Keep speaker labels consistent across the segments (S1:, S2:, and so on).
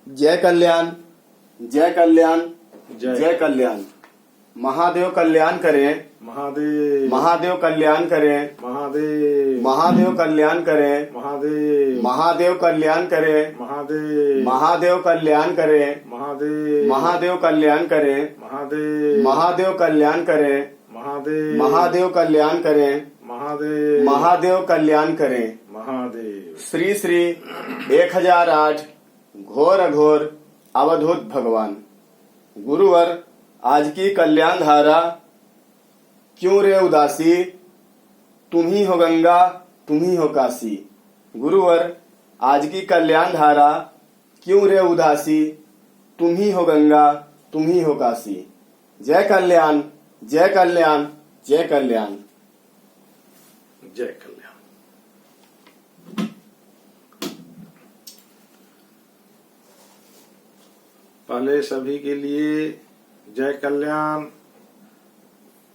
S1: जय कल्याण, जय कल्याण,
S2: जय
S1: जय कल्याण। महादेव कल्याण करें,
S2: महादेव
S1: महादेव कल्याण करें,
S2: महादेव
S1: महादेव कल्याण करें,
S2: महादेव
S1: महादेव कल्याण करें,
S2: महादेव
S1: महादेव कल्याण करें,
S2: महादेव
S1: महादेव कल्याण करें,
S2: महादेव
S1: महादेव कल्याण करें,
S2: महादेव
S1: महादेव कल्याण करें,
S2: महादेव
S1: महादेव कल्याण करें।
S2: महादेव
S1: श्री श्री 1008 घोर अघोर अवधूत भगवान। गुरुवर, आज की कल्याण धारा। क्यों रे उदासी, तुम ही हो गंगा, तुम ही हो काशी। गुरुवर, आज की कल्याण धारा। क्यों रे उदासी, तुम ही हो गंगा, तुम ही हो काशी। जय कल्याण, जय कल्याण, जय कल्याण।
S2: जय कल्याण। पहले सभी के लिए जय कल्याण,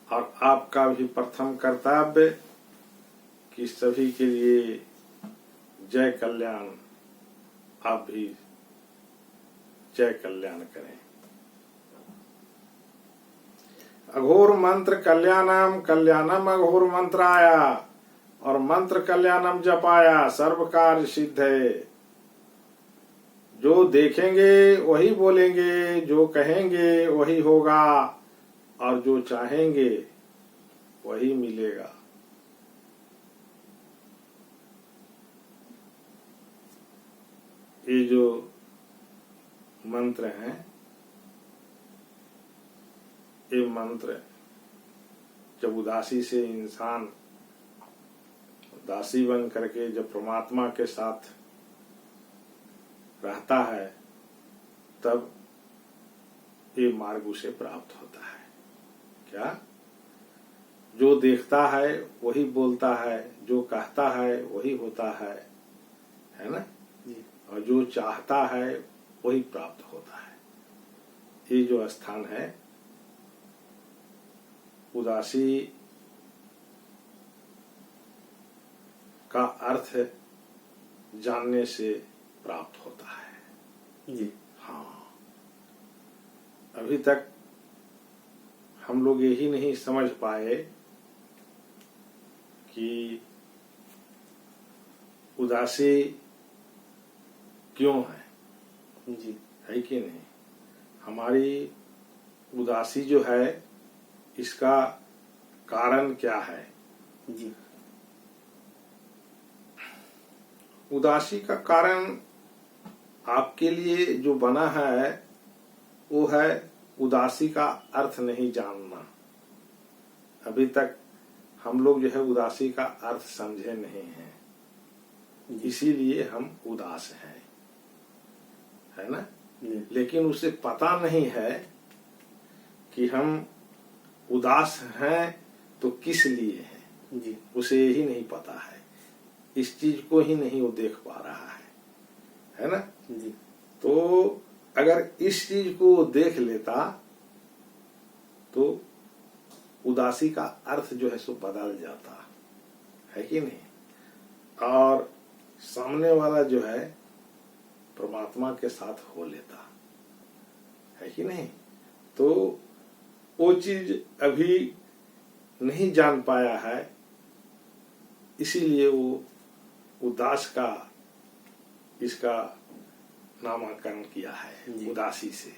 S2: और आपका भी प्रथम कर्तव्य कि सभी के लिए जय कल्याण। आप भी जय कल्याण करें। अघोर मंत्र कल्याणम, कल्याणम अघोर मंत्राया, और मंत्र कल्याणम जपाया सर्व कार्य सिद्ध है। जो देखेंगे वही बोलेंगे, जो कहेंगे वही होगा, और जो चाहेंगे वही मिलेगा। ये जो मंत्र हैं, ये मंत्र जब उदासी से इंसान दासी बन करके जब परमात्मा के साथ रहता है, तब ये मार्ग उसे प्राप्त होता है। क्या? जो देखता है वही बोलता है, जो कहता है वही होता है ना जी? और जो चाहता है वही प्राप्त होता है। ये जो स्थान है, उदासी का अर्थ जानने से प्राप्त होता है
S1: जी।
S2: हाँ, अभी तक हम लोग यही नहीं समझ पाए कि उदासी क्यों है
S1: जी।
S2: है कि नहीं। हमारी उदासी जो है, इसका कारण क्या है
S1: जी।
S2: उदासी का कारण आपके लिए जो बना है वो है उदासी का अर्थ नहीं जानना। अभी तक हम लोग जो है उदासी का अर्थ समझे नहीं हैं, इसीलिए हम उदास हैं, है ना। लेकिन उसे पता नहीं है कि हम उदास हैं तो किस लिए हैं
S1: जी।
S2: उसे ही नहीं पता है। इस चीज को ही नहीं वो देख पा रहा है ना
S1: जी।
S2: तो अगर इस चीज को वो देख लेता तो उदासी का अर्थ जो है सो बदल जाता है कि नहीं, और सामने वाला जो है परमात्मा के साथ हो लेता है कि नहीं। तो वो चीज अभी नहीं जान पाया है, इसीलिए वो उदास का इसका नामकरण किया है उदासी से,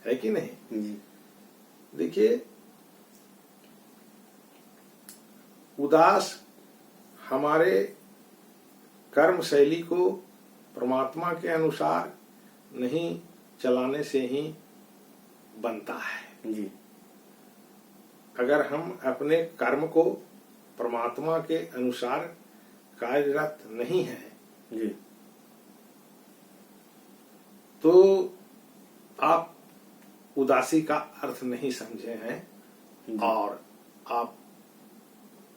S2: है कि नहीं
S1: जी।
S2: देखिए, उदास हमारे कर्म शैली को परमात्मा के अनुसार नहीं चलाने से ही बनता है
S1: जी।
S2: अगर हम अपने कर्म को परमात्मा के अनुसार कार्यरत नहीं है
S1: जी।
S2: तो आप उदासी का अर्थ नहीं समझे हैं, और आप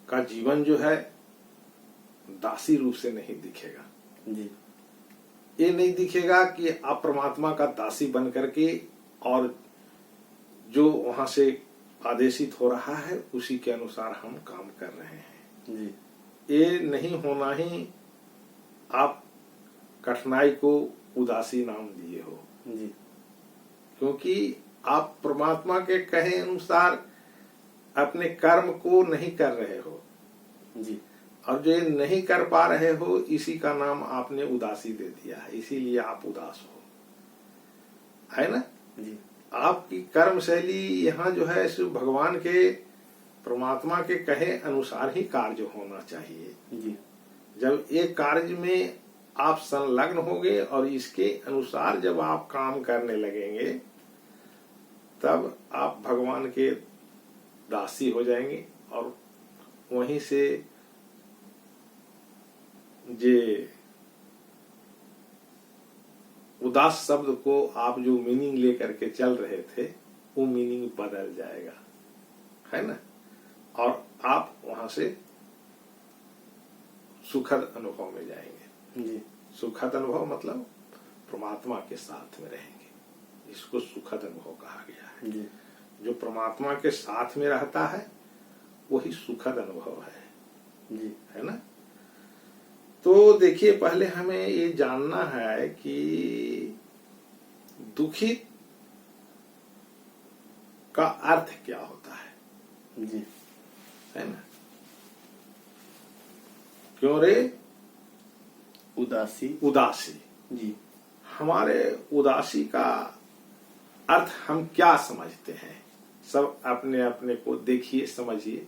S2: का जीवन जो है दासी रूप से नहीं दिखेगा
S1: जी।
S2: ये नहीं दिखेगा कि आप परमात्मा का दासी बन करके और जो वहां से आदेशित हो रहा है उसी के अनुसार हम काम कर रहे हैं
S1: जी।
S2: ये नहीं होना ही आप कठिनाई को उदासी नाम दिए हो
S1: जी
S2: क्योंकि आप परमात्मा के कहे अनुसार अपने कर्म को नहीं कर रहे हो
S1: जी
S2: और जो ये नहीं कर पा रहे हो इसी का नाम आपने उदासी दे दिया है, इसीलिए आप उदास हो, है ना।
S1: जी
S2: आपकी कर्म शैली यहाँ जो है सो भगवान के परमात्मा के कहे अनुसार ही कार्य होना चाहिए।
S1: जी
S2: जब एक कार्य में आप संलग्न होंगे और इसके अनुसार जब आप काम करने लगेंगे तब आप भगवान के दासी हो जाएंगे और वहीं से जे उदास शब्द को आप जो मीनिंग लेकर के चल रहे थे वो मीनिंग बदल जाएगा, है ना, और आप वहां से सुखद अनुभव में जाएंगे।
S1: जी
S2: सुखद अनुभव मतलब परमात्मा के साथ में रहेंगे, इसको सुखद अनुभव कहा गया है।
S1: जी
S2: जो परमात्मा के साथ में रहता है वही सुखद अनुभव है।
S1: जी
S2: है ना। तो देखिए पहले हमें ये जानना है कि दुखी का अर्थ क्या होता है।
S1: जी
S2: है ना। क्यों रे
S1: उदासी
S2: उदासी,
S1: जी
S2: हमारे उदासी का अर्थ हम क्या समझते हैं, सब अपने अपने को देखिए समझिए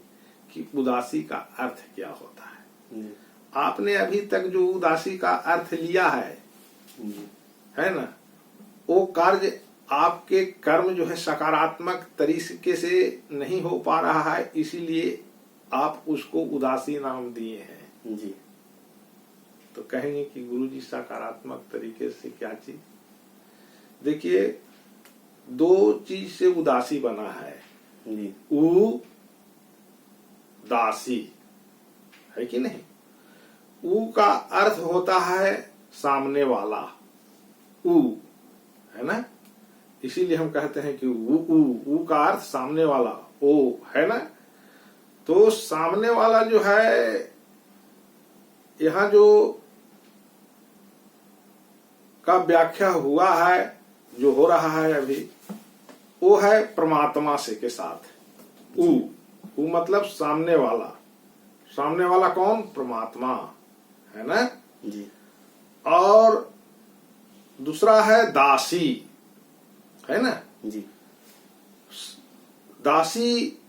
S2: कि उदासी का अर्थ क्या होता है।
S1: जी
S2: आपने अभी तक जो उदासी का अर्थ लिया है,
S1: जी
S2: है ना, वो कार्य आपके कर्म जो है सकारात्मक तरीके से नहीं हो पा रहा है, इसीलिए आप उसको उदासी नाम दिए हैं।
S1: जी
S2: तो कहेंगे कि गुरुजी सकारात्मक तरीके से क्या चीज। देखिए दो चीज से उदासी बना है,
S1: जी
S2: दासी, है कि नहीं। ऊ का अर्थ होता है सामने वाला, ऊ, है ना, इसीलिए हम कहते हैं कि ऊ का अर्थ सामने वाला, ओ, है ना। तो सामने वाला जो है यहाँ जो का व्याख्या हुआ है, जो हो रहा है अभी, वो है परमात्मा से के साथ। ऊ मतलब सामने वाला, सामने वाला कौन, परमात्मा, है ना
S1: जी
S2: और दूसरा है दासी, है ना।
S1: जी
S2: दासी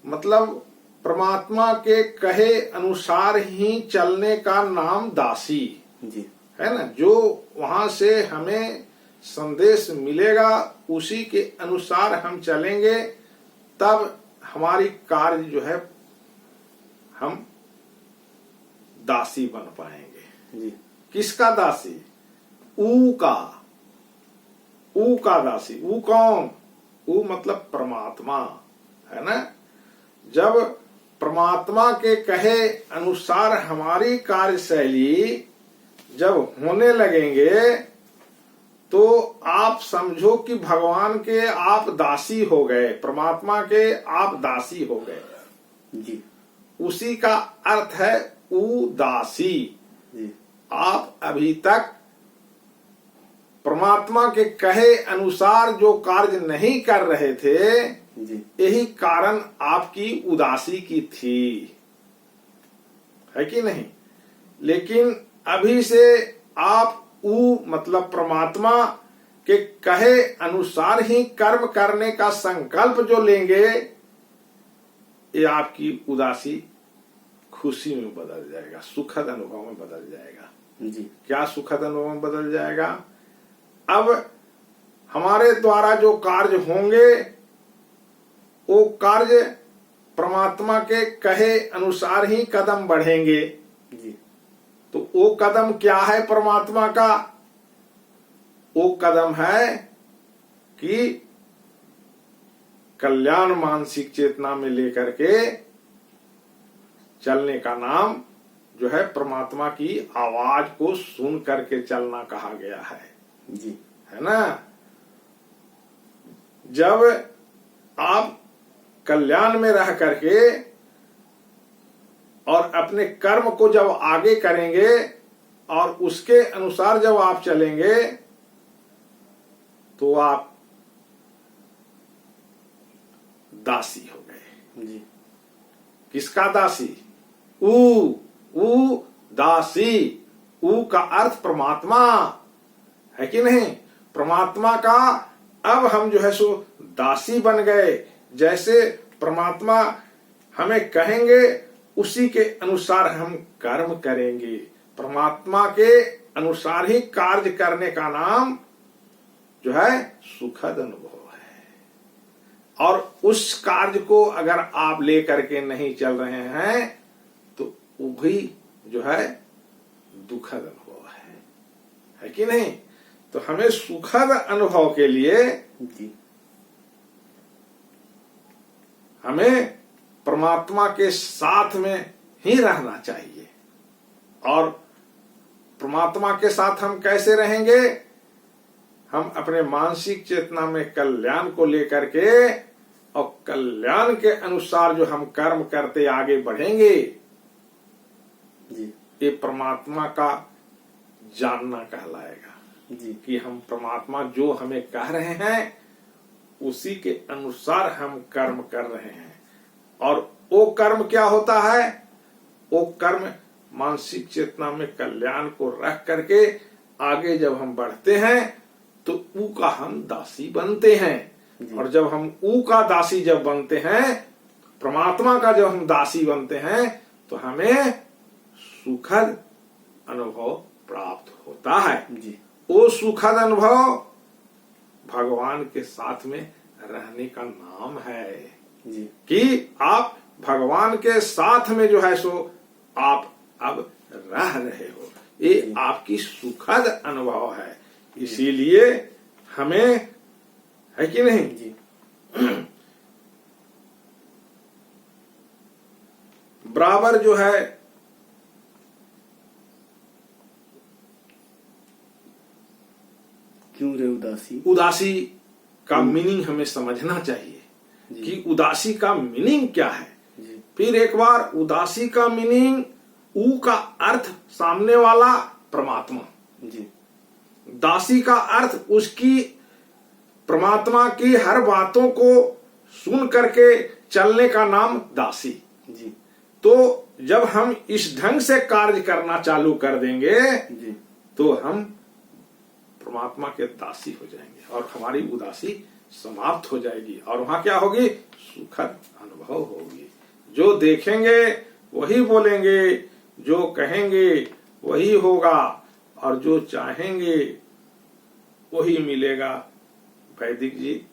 S2: मतलब परमात्मा के कहे अनुसार ही चलने का नाम दासी,
S1: जी
S2: है ना। जो वहां से हमें संदेश मिलेगा उसी के अनुसार हम चलेंगे, तब हमारी कार्य जो है हम दासी बन पाएंगे।
S1: जी
S2: किसका दासी, ऊ का दासी। ऊ कौन, ऊ मतलब परमात्मा, है ना। जब परमात्मा के कहे अनुसार हमारी कार्यशैली जब होने लगेंगे तो आप समझो कि भगवान के आप दासी हो गए, परमात्मा के आप दासी हो गए।
S1: जी
S2: उसी का अर्थ है उदासी।
S1: जी
S2: आप अभी तक परमात्मा के कहे अनुसार जो कार्य नहीं कर रहे थे,
S1: जी
S2: यही कारण आपकी उदासी की थी, है कि नहीं। लेकिन अभी से आप ऊ मतलब परमात्मा के कहे अनुसार ही कर्म करने का संकल्प जो लेंगे, ये आपकी उदासी खुशी में बदल जाएगा, सुखद अनुभव में बदल जाएगा।
S1: जी
S2: क्या सुखद अनुभव में बदल जाएगा। अब हमारे द्वारा जो कार्य होंगे वो कार्य परमात्मा के कहे अनुसार ही कदम बढ़ेंगे।
S1: जी
S2: तो वो कदम क्या है परमात्मा का, वो कदम है कि कल्याण मानसिक चेतना में लेकर के चलने का नाम जो है परमात्मा की आवाज को सुन करके चलना कहा गया है।
S1: जी
S2: है ना। जब आप कल्याण में रह करके और अपने कर्म को जब आगे करेंगे और उसके अनुसार जब आप चलेंगे तो आप दासी हो गए।
S1: जी
S2: किसका दासी? ऊ दासी। ऊ का अर्थ परमात्मा है कि नहीं? परमात्मा का अब हम जो है सो दासी बन गए। जैसे परमात्मा हमें कहेंगे उसी के अनुसार हम कर्म करेंगे। परमात्मा के अनुसार ही कार्य करने का नाम जो है सुखद अनुभव है। और उस कार्य को अगर आप लेकर के नहीं चल रहे हैं तो वो भी जो है दुखद अनुभव है कि नहीं? तो हमें सुखद अनुभव के लिए
S1: जी
S2: हमें परमात्मा के साथ में ही रहना चाहिए। और परमात्मा के साथ हम कैसे रहेंगे? हम अपने मानसिक चेतना में कल्याण को लेकर के और कल्याण के अनुसार जो हम कर्म करते आगे बढ़ेंगे,
S1: जी
S2: ये परमात्मा का जानना कहलाएगा
S1: जी
S2: कि हम परमात्मा जो हमें कह रहे हैं उसी के अनुसार हम कर्म कर रहे हैं। और वो कर्म क्या होता है? वो कर्म मानसिक चेतना में कल्याण को रख करके आगे जब हम बढ़ते हैं तो ऊ का हम दासी बनते हैं। और जब हम ऊ का दासी जब बनते हैं, परमात्मा का जब हम दासी बनते हैं, तो हमें सुखद अनुभव प्राप्त होता है।
S1: जी
S2: वो सुखद अनुभव भगवान के साथ में रहने का नाम है
S1: जी
S2: कि आप भगवान के साथ में जो है सो आप अब रह रहे हो। ये आपकी सुखद अनुभव है। इसीलिए हमें, है कि नहीं,
S1: जी
S2: बराबर जो है
S1: क्यों रे उदासी?
S2: उदासी का मीनिंग हमें समझना चाहिए कि उदासी का मीनिंग क्या है।
S1: जी
S2: फिर एक बार उदासी का मीनिंग, ऊ का अर्थ सामने वाला परमात्मा,
S1: जी
S2: दासी का अर्थ उसकी परमात्मा की हर बातों को सुन करके चलने का नाम दासी।
S1: जी
S2: तो जब हम इस ढंग से कार्य करना चालू कर देंगे
S1: जी
S2: तो हम परमात्मा के दासी हो जाएंगे और हमारी उदासी समाप्त हो जाएगी। और वहां क्या होगी? सुखद अनुभव होगी। जो देखेंगे वही बोलेंगे, जो कहेंगे वही होगा, और जो चाहेंगे वही मिलेगा। वैदिक जी,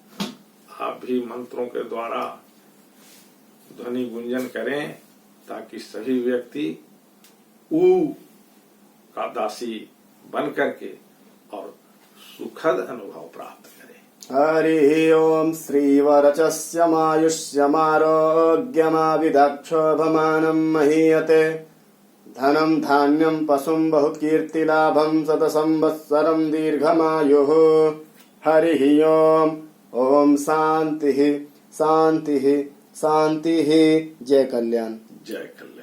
S2: आप भी मंत्रों के द्वारा ध्वनि गुंजन करें ताकि सभी व्यक्ति ऊ का दासी बन करके और सुखद अनुभव प्राप्त करें।
S1: हरि ओम श्रीवरचस्यमायुष्यमारोग्यमाविदक्षोभमानं महीयते धनं धान्यं पशुं बहुकीर्तिलाभं शतसंवत्सरं दीर्घमायुः। हरि ओम। ओम शांति शांति शांति। जय कल्याण।
S2: जय कल्याण।